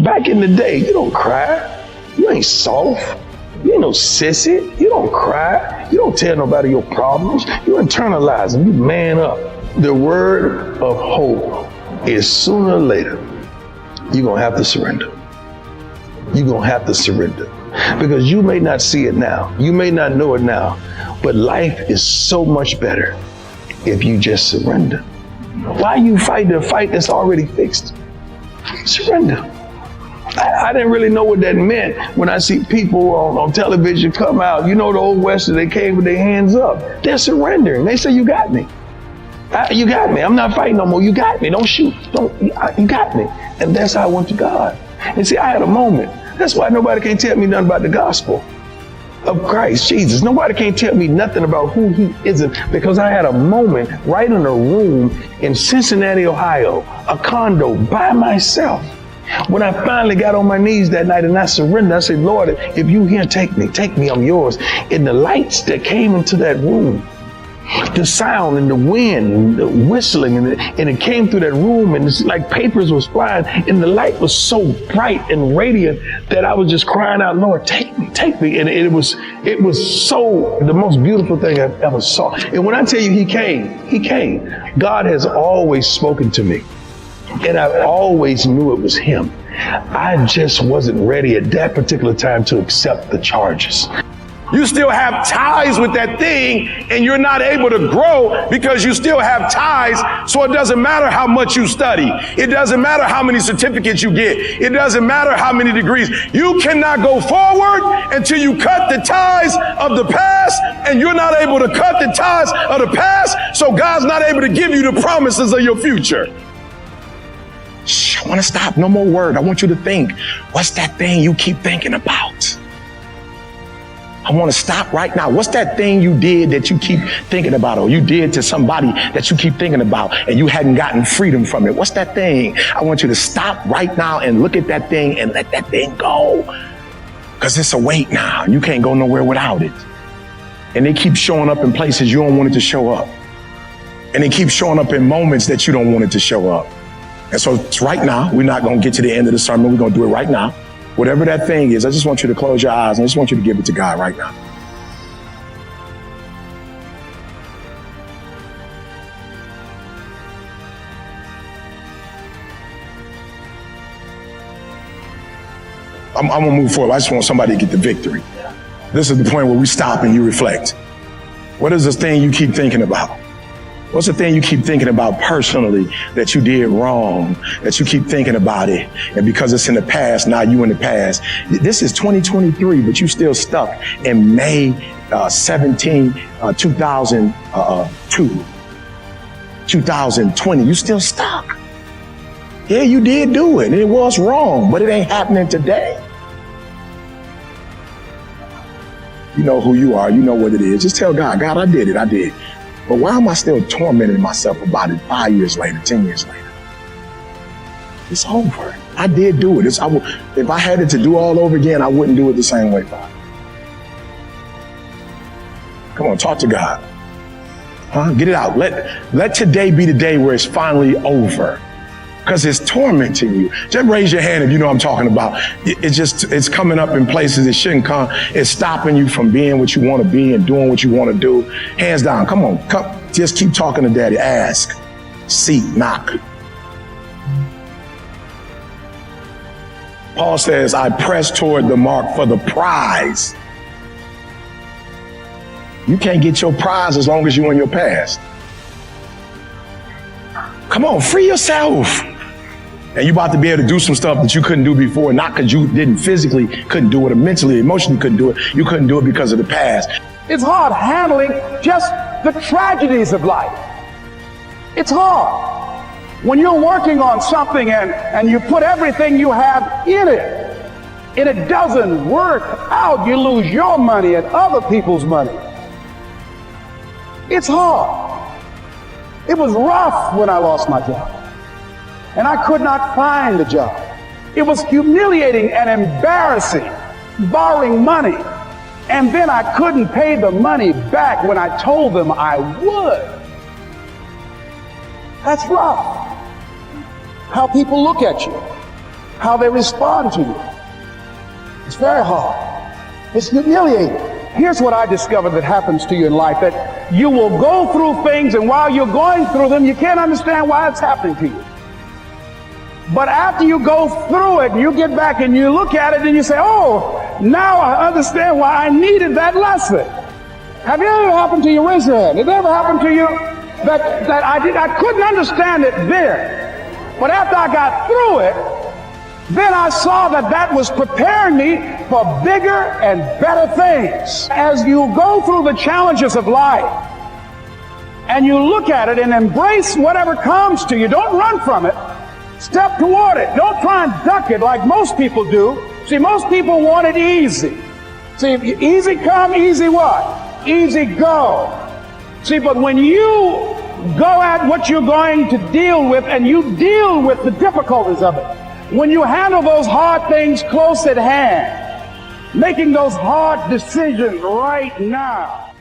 Back in the day, you don't cry. You ain't soft. You ain't no sissy. You don't cry. You don't tell nobody your problems. You internalize them. You man up. The word of hope is sooner or later, you're going to have to surrender. You're going to have to surrender. Because you may not see it now. You may not know it now. But life is so much better if you just surrender. Why you fight a fight that's already fixed? Surrender. I didn't really know what that meant when I see people on television come out. You know, the old Western, they came with their hands up. They're surrendering. They say, you got me. You got me. I'm not fighting no more. You got me. Don't shoot. You got me. And that's how I went to God. And see, I had a moment. That's why nobody can tell me nothing about the gospel of Christ Jesus. Nobody can tell me nothing about who he isn't, because I had a moment right in a room in Cincinnati, Ohio, a condo by myself. When I finally got on my knees that night and I surrendered, I said, Lord, if you here, take me, I'm yours. And the lights that came into that room, the sound and the wind, the whistling, and it came through that room, and it's like papers was flying, and the light was so bright and radiant that I was just crying out, Lord, take me. And it was so the most beautiful thing I've ever saw. And when I tell you he came. God has always spoken to me, and I always knew it was him. I just wasn't ready at that particular time to accept the charges. You still have ties with that thing, and you're not able to grow because you still have ties. So it doesn't matter how much you study. It doesn't matter how many certificates you get. It doesn't matter how many degrees. You cannot go forward until you cut the ties of the past, and you're not able to cut the ties of the past, so God's not able to give you the promises of your future. I want to stop. No more word. I want you to think. What's that thing you keep thinking about? I want to stop right now. What's that thing you did that you keep thinking about, or you did to somebody that you keep thinking about and you hadn't gotten freedom from it? What's that thing? I want you to stop right now and look at that thing and let that thing go. Because it's a weight now. You can't go nowhere without it. And they keep showing up in places you don't want it to show up. And they keep showing up in moments that you don't want it to show up. And so it's right now. We're not going to get to the end of the sermon. We're going to do it right now. Whatever that thing is, I just want you to close your eyes and I just want you to give it to God right now. I'm going to move forward. I just want somebody to get the victory. This is the point where we stop and you reflect. What is this thing you keep thinking about? What's the thing you keep thinking about personally that you did wrong, that you keep thinking about it? And because it's in the past, now you in the past. This is 2023, but you still stuck in May 17, 2002, 2020. You still stuck. Yeah, you did do it, and it was wrong, but it ain't happening today. You know who you are. You know what it is. Just tell God, God, I did it. I did. But why am I still tormenting myself about it 5 years later, 10 years later? It's over. I did do it. If I had it to do all over again, I wouldn't do it the same way, Father. Come on, talk to God. Get it out. Let today be the day where it's finally over. Because it's tormenting you. Just raise your hand if you know what I'm talking about. It's coming up in places it shouldn't come. It's stopping you from being what you want to be and doing what you want to do. Hands down. Come on. Come. Just keep talking to Daddy. Ask, seek, knock. Paul says, I press toward the mark for the prize. You can't get your prize as long as you're in your past. Come on, free yourself. And you're about to be able to do some stuff that you couldn't do before, not because you couldn't do it, or mentally, emotionally couldn't do it. You couldn't do it because of the past. It's hard handling just the tragedies of life. It's hard. When you're working on something and you put everything you have in it, and it doesn't work out, you lose your money and other people's money. It's hard. It was rough when I lost my job, and I could not find a job. It was humiliating and embarrassing, borrowing money, and then I couldn't pay the money back when I told them I would. That's rough. How people look at you. how they respond to you. It's very hard. It's humiliating. Here's what I discovered that happens to you in life, that you will go through things, and while you're going through them, you can't understand why it's happening to you. But after you go through it, you get back and you look at it and you say, oh, now I understand why I needed that lesson. Have you ever happened to you? Raise your hand. Did it ever happen to you that I couldn't understand it then, but after I got through it, then I saw that was preparing me for bigger and better things. As you go through the challenges of life and you look at it and embrace whatever comes to you, don't run from it. Step toward it. Don't try and duck it like most people do. See, most people want it easy. See, easy come, easy what? Easy go. See, but when you go at what you're going to deal with and you deal with the difficulties of it, when you handle those hard things close at hand, making those hard decisions right now,